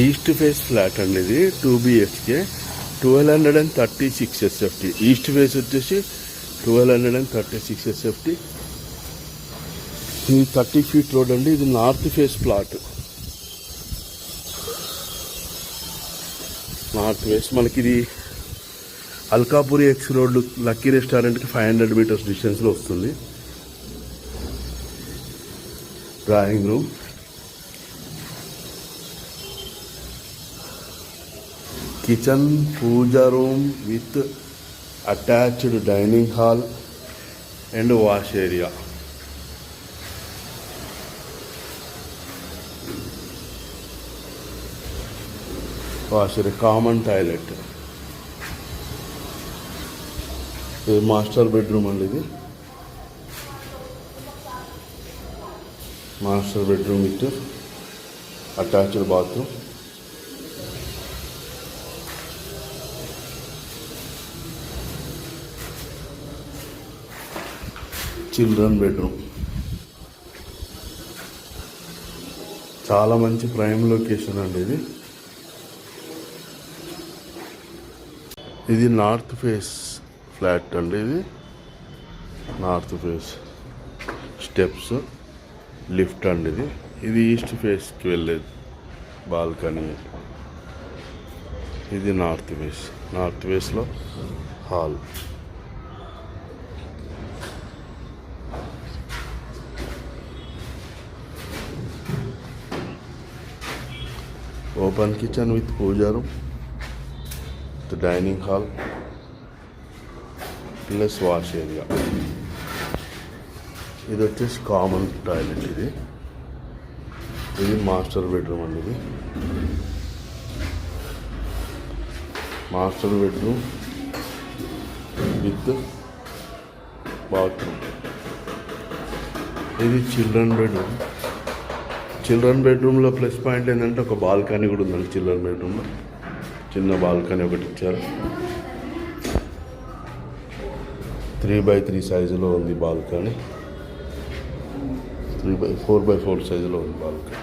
East face flat అండి ఇది 2 BHK 1236 SFT. East face వచ్చేసి 1236 SFT. ఇది 30 feet రోడ్ అండి. ఇది north phase plot. North face మనకి ఇది అల్కాపురి ఎక్స్ రోడ్ లక్కీ రెస్టారెంట్కి 500 meters డిస్టెన్స్లో వస్తుంది. Drawing room, kitchen, pooja room with attached dining hall and wash area. Wash area, common toilet. ఇది మాస్టర్ బెడ్రూమ్ అండి. ఇది master bedroom with attached bathroom. Children bedroom. చాలా మంచి ప్రైమ్ లొకేషన్ అండి ఇది. ఇది నార్త్ ఫేస్ ఫ్లాట్ అండి. ఇది నార్త్ ఫేస్, స్టెప్స్, లిఫ్ట్ అండి. ఇది ఈస్ట్ ఫేస్కి వెళ్ళేది బాల్కనీ. ఇది నార్త్ ఫేస్. నార్త్ ఫేస్లో hall. Open kitchen with pooja room, dining hall plus wash area. ఇది వచ్చేసి కామన్ టాయిలెట్. ఇది మాస్టర్ బెడ్రూమ్ అండి. ఇది మాస్టర్ బెడ్రూమ్ విత్ బాత్రూమ్. ఇది చిల్డ్రన్ బెడ్రూమ్. చిల్డ్రన్ బెడ్రూమ్లో ప్లస్ పాయింట్ ఏంటంటే ఒక బాల్కనీ కూడా ఉందండి. చిల్డ్రన్ బెడ్రూమ్లో చిన్న బాల్కనీ ఒకటి ఇచ్చారు. 3x3 సైజులో ఉంది బాల్కనీ. 4x4 సైజులో ఉంది బాల్కనీ.